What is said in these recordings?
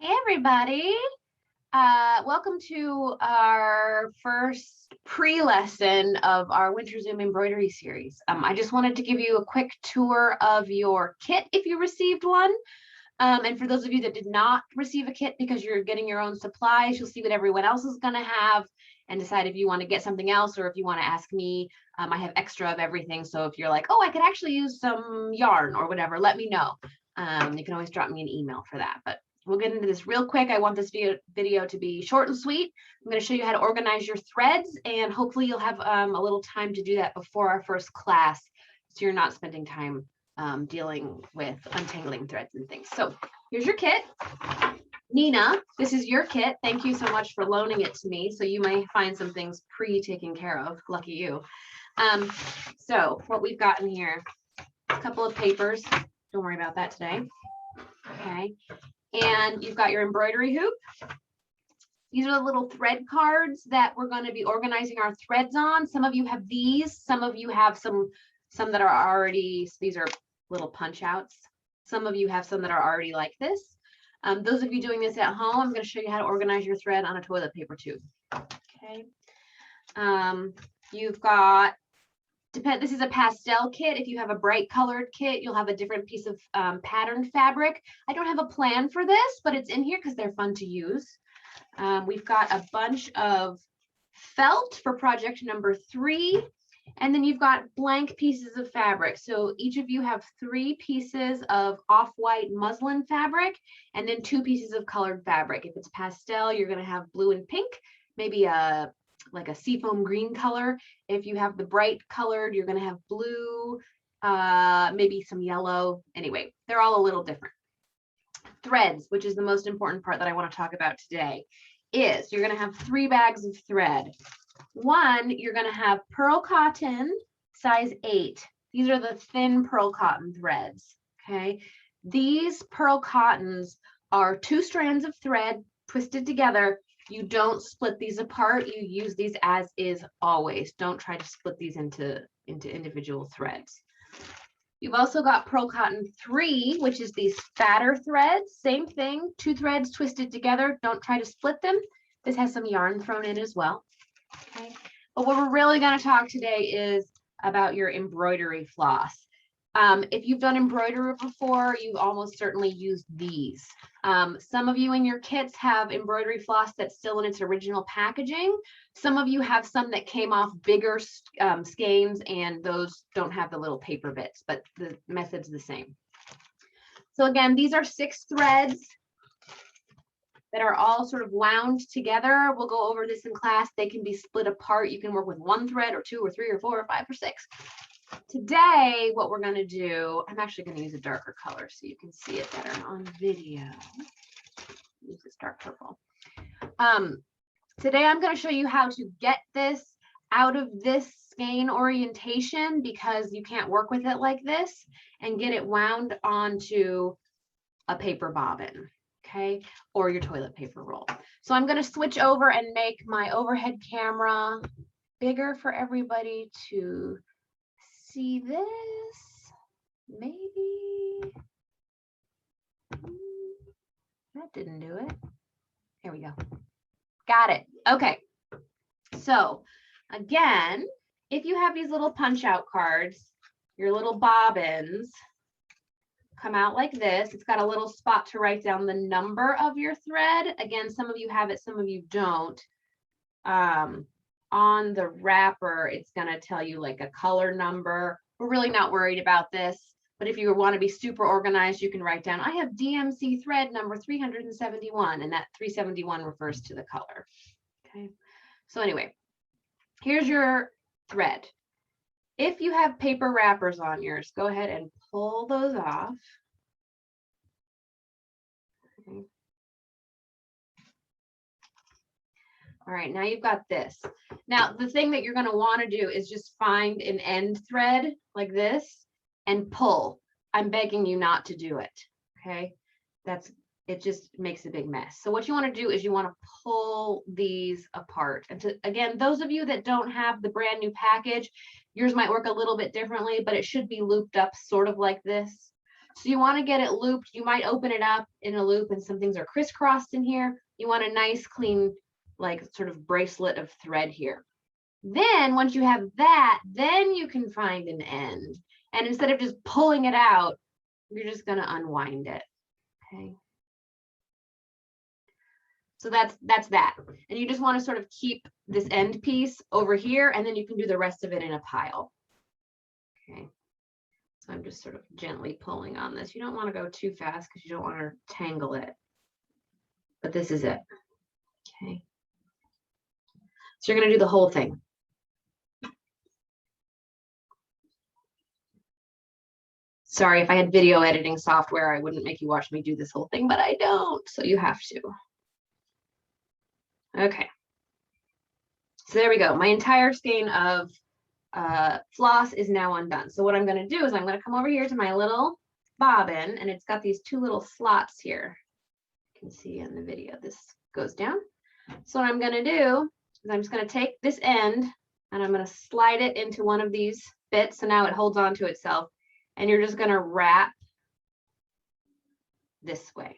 Hey everybody, welcome to our first pre-lesson of our Winter Zoom embroidery series. I just wanted to give you a quick tour of your kit if you received one. And for those of you that did not receive a kit because you're getting your own supplies, you'll see what everyone else is going to have and decide if you want to get something else or if you want to ask me. I have extra of everything, so if you're like, oh, I could actually use some yarn or whatever, let me know. You can always drop me an email for that, but we'll get into this real quick. I want this video to be short and sweet. I'm going to show you how to organize your threads, and hopefully you'll have a little time to do that before our first class, so you're not spending time dealing with untangling threads and things. So here's your kit. Nina, this is your kit. Thank you so much for loaning it to me. So you may find some things pre-taken care of. Lucky you. So what we've got in here, a couple of papers. Don't worry about that today. Okay. And you've got your embroidery hoop. These are the little thread cards that we're going to be organizing our threads on. Some of you have these. Some of you have some that are already, these are little punch outs. Some of you have some that are already like this. Those of you doing this at home, I'm going to show you how to organize your thread on a toilet paper tube. Okay. You've got, this is a pastel kit. If you have a bright colored kit, you'll have a different piece of patterned fabric. I don't have a plan for this, but it's in here because they're fun to use. We've got a bunch of felt for project number 3. And then you've got blank pieces of fabric. So each of you have 3 pieces of off-white muslin fabric and then 2 pieces of colored fabric. If it's pastel, you're going to have blue and pink, maybe like a seafoam green color. If you have the bright colored, you're going to have blue, maybe some yellow. Anyway, they're all a little different. Threads, which is the most important part that I want to talk about today, is you're going to have 3 bags of thread. One, you're going to have pearl cotton, size 8. These are the thin pearl cotton threads, okay? These pearl cottons are 2 strands of thread twisted together. You don't split these apart. You use these as is always. Don't try to split these into individual threads. You've also got pearl cotton 3, which is these fatter threads. Same thing, 2 threads twisted together. Don't try to split them. This has some yarn thrown in as well. Okay, but what we're really going to talk today is about your embroidery floss. If you've done embroidery before, you've almost certainly used these. Some of you in your kits have embroidery floss that's still in its original packaging. Some of you have some that came off bigger skeins, and those don't have the little paper bits, but the method's the same. So again, these are 6 threads that are all sort of wound together. We'll go over this in class. They can be split apart. You can work with 1 thread or 2 or 3 or 4 or 5 or 6. Today, what we're going to do, I'm actually going to use a darker color so you can see it better on video. Use this dark purple. Today, I'm going to show you how to get this out of this skein orientation, because you can't work with it like this, and get it wound onto a paper bobbin. Okay, or your toilet paper roll. So I'm going to switch over and make my overhead camera bigger for everybody to see this. Maybe that didn't do it. Here we go. Got it. Okay. So again, if you have these little punch out cards, your little bobbins come out like this. It's got a little spot to write down the number of your thread. Again, some of you have it, some of you don't. On the wrapper, it's going to tell you like a color number. We're really not worried about this, but if you want to be super organized, you can write down, I have DMC thread number 371, and that 371 refers to the color. Okay, so anyway, here's your thread. If you have paper wrappers on yours, go ahead and pull those off. Okay. All right, now you've got this. Now, the thing that you're going to want to do is just find an end thread like this and pull. I'm begging you not to do it, okay? It just makes a big mess. So what you want to do is you want to pull these apart. And again, those of you that don't have the brand new package, yours might work a little bit differently, but it should be looped up sort of like this. So you want to get it looped. You might open it up in a loop and some things are crisscrossed in here. You want a nice, clean, like sort of bracelet of thread here. Then once you have that, then you can find an end. And instead of just pulling it out, you're just going to unwind it. Okay. So that's that. And you just want to sort of keep this end piece over here, and then you can do the rest of it in a pile. Okay. So I'm just sort of gently pulling on this. You don't want to go too fast because you don't want to tangle it. But this is it. Okay. So you're going to do the whole thing. Sorry, if I had video editing software, I wouldn't make you watch me do this whole thing, but I don't. So you have to. Okay. So there we go. My entire skein of floss is now undone. So what I'm going to do is I'm going to come over here to my little bobbin, and it's got these 2 little slots here. You can see in the video, this goes down. So what I'm going to do is I'm just going to take this end and I'm going to slide it into one of these bits. So now it holds on to itself, and you're just going to wrap this way.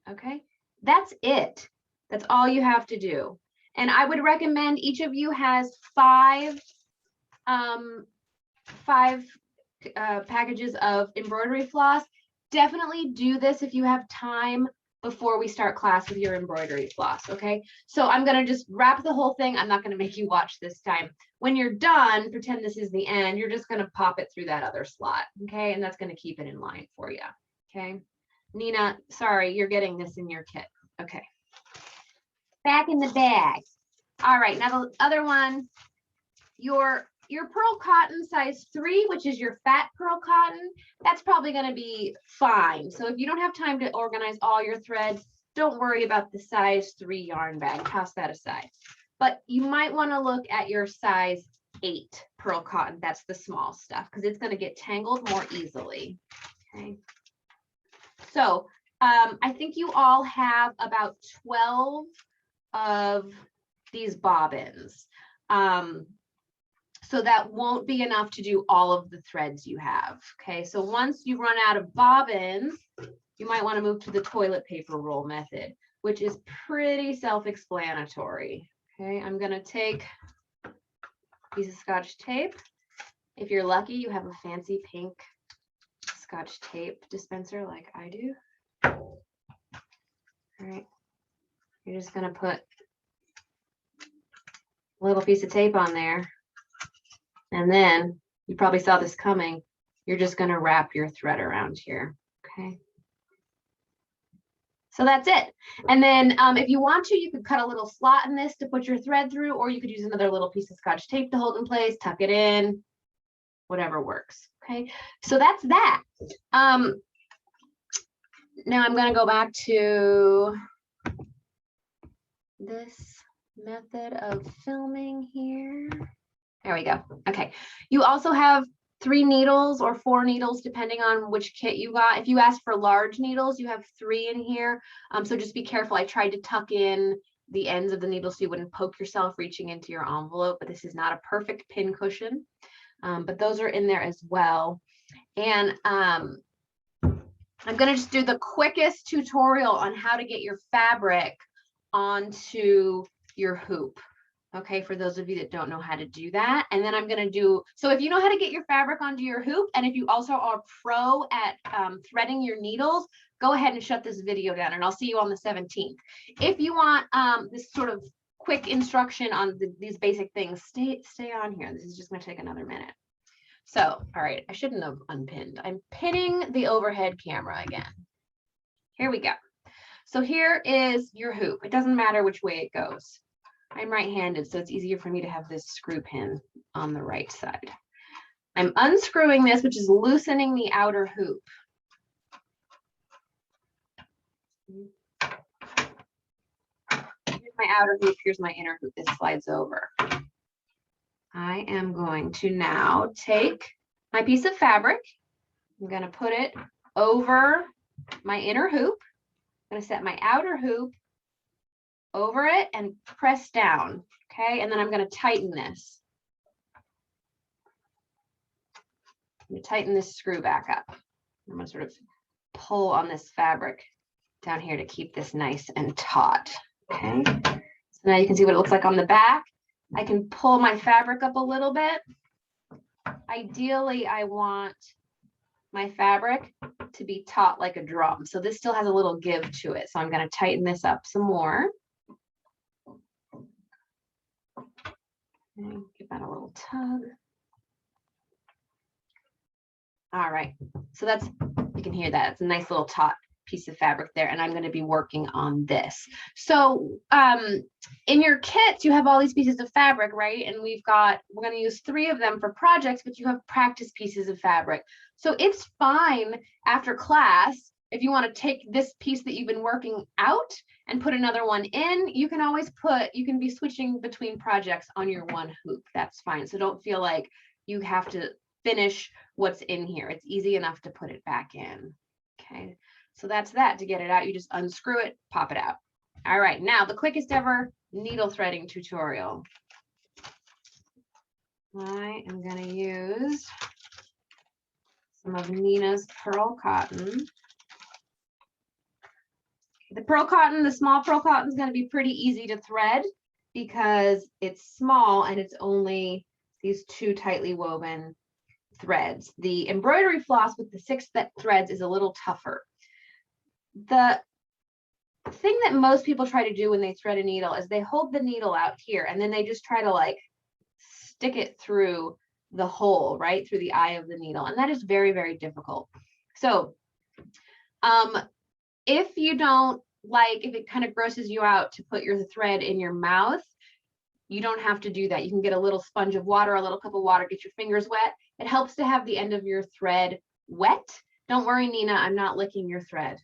Okay, that's it. That's all you have to do. And I would recommend each of you has 5 packages of embroidery floss. Definitely do this if you have time before we start class with your embroidery floss. Okay, so I'm going to just wrap the whole thing. I'm not going to make you watch this time. When you're done, pretend this is the end. You're just going to pop it through that other slot. Okay, and that's going to keep it in line for you. Okay, Nina, sorry, you're getting this in your kit. Okay, back in the bag. All right, now the other one, your pearl cotton size 3, which is your fat pearl cotton, that's probably going to be fine. So if you don't have time to organize all your threads, don't worry about the size 3 yarn bag. Toss that aside. But you might want to look at your size 8 pearl cotton. That's the small stuff because it's going to get tangled more easily. Okay. So I think you all have about 12 of these bobbins. So that won't be enough to do all of the threads you have. Okay, so once you run out of bobbins, you might want to move to the toilet paper roll method, which is pretty self-explanatory. Okay, I'm going to take a piece of Scotch tape. If you're lucky, you have a fancy pink Scotch tape dispenser like I do. All right, you're just going to put a little piece of tape on there. And then you probably saw this coming. You're just going to wrap your thread around here. Okay. So that's it. And then if you want to, you could cut a little slot in this to put your thread through, or you could use another little piece of Scotch tape to hold in place, tuck it in, whatever works. Okay. So that's that. Now I'm going to go back to this method of filming here. There we go. Okay. You also have 3 needles or 4 needles, depending on which kit you got. If you ask for large needles, you have 3 in here. So just be careful. I tried to tuck in the ends of the needles so you wouldn't poke yourself reaching into your envelope, but this is not a perfect pin cushion. But those are in there as well. And I'm going to just do the quickest tutorial on how to get your fabric onto your hoop. Okay, for those of you that don't know how to do that. And then I'm going to do, so if you know how to get your fabric onto your hoop, and if you also are pro at threading your needles, go ahead and shut this video down, and I'll see you on the 17th. If you want this sort of quick instruction on these basic things, stay on here. This is just going to take another minute. So, all right, I shouldn't have unpinned. I'm pinning the overhead camera again. Here we go. So here is your hoop. It doesn't matter which way it goes. I'm right-handed, so it's easier for me to have this screw pin on the right side. I'm unscrewing this, which is loosening the outer hoop. Here's my outer hoop, here's my inner hoop. This slides over. I am going to now take my piece of fabric. I'm going to put it over my inner hoop. I'm going to set my outer hoop over it and press down. Okay, and then I'm going to tighten this. I'm going to tighten this screw back up. I'm gonna sort of pull on this fabric down here to keep this nice and taut. Okay, so now you can see what it looks like on the back. I can pull my fabric up a little bit. Ideally, I want my fabric to be taut like a drum. So this still has a little give to it. So I'm going to tighten this up some more. Okay, give that a little tug. All right, so that's, you can hear that. It's a nice little taut piece of fabric there, and I'm going to be working on this. So in your kits, you have all these pieces of fabric, right? And we're going to use 3 of them for projects, but you have practice pieces of fabric. So it's fine after class, if you want to take this piece that you've been working out and put another one in, you can always you can be switching between projects on your one hoop. That's fine. So don't feel like you have to finish what's in here. It's easy enough to put it back in. Okay, so that's that. To get it out, you just unscrew it, pop it out. All right, now the quickest ever needle threading tutorial. I am going to use some of Nina's Pearl Cotton. The pearl cotton, the small pearl cotton, is going to be pretty easy to thread because it's small and it's only these 2 tightly woven threads. The embroidery floss with the 6 threads is a little tougher. The thing that most people try to do when they thread a needle is they hold the needle out here and then they just try to like stick it through the hole, right through the eye of the needle, and that is very, very difficult. So if you don't like, if it kind of grosses you out to put your thread in your mouth, you don't have to do that. You can get a little sponge of water, a little cup of water, get your fingers wet. It helps to have the end of your thread wet. Don't worry, Nina, I'm not licking your thread.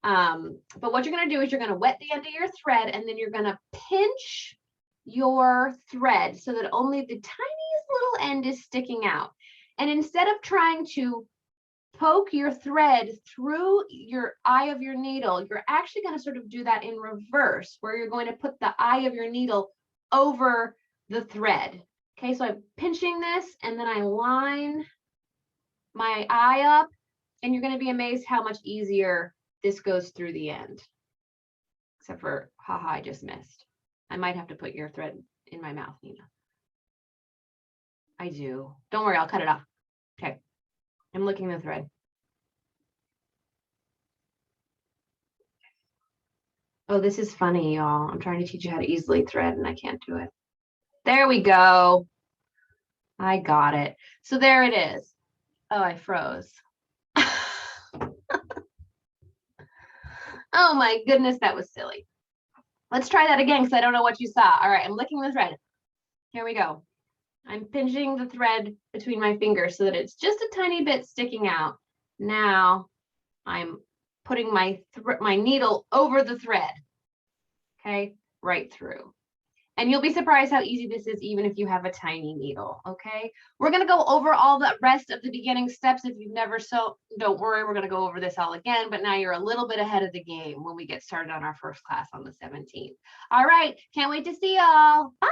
But what you're going to do is you're going to wet the end of your thread, and then you're going to pinch your thread so that only the tiniest little end is sticking out. And instead of trying to poke your thread through your eye of your needle, you're actually going to sort of do that in reverse, where you're going to put the eye of your needle over the thread. Okay, so I'm pinching this and then I line my eye up, and you're going to be amazed how much easier this goes through the end. Except for, haha, I just missed. I might have to put your thread in my mouth, Nina. I do. Don't worry, I'll cut it off. Okay, I'm licking the thread. Oh, this is funny, y'all. I'm trying to teach you how to easily thread and I can't do it. There we go. I got it. So there it is. Oh, I froze. Oh my goodness, that was silly. Let's try that again because I don't know what you saw. All right, I'm licking the thread. Here we go. I'm pinching the thread between my fingers so that it's just a tiny bit sticking out. Now I'm putting my needle over the thread. Okay, right through. And you'll be surprised how easy this is, even if you have a tiny needle. Okay, we're going to go over all the rest of the beginning steps. If you've never sewn, don't worry, we're going to go over this all again, but now you're a little bit ahead of the game when we get started on our first class on the 17th. All right, can't wait to see y'all. Bye.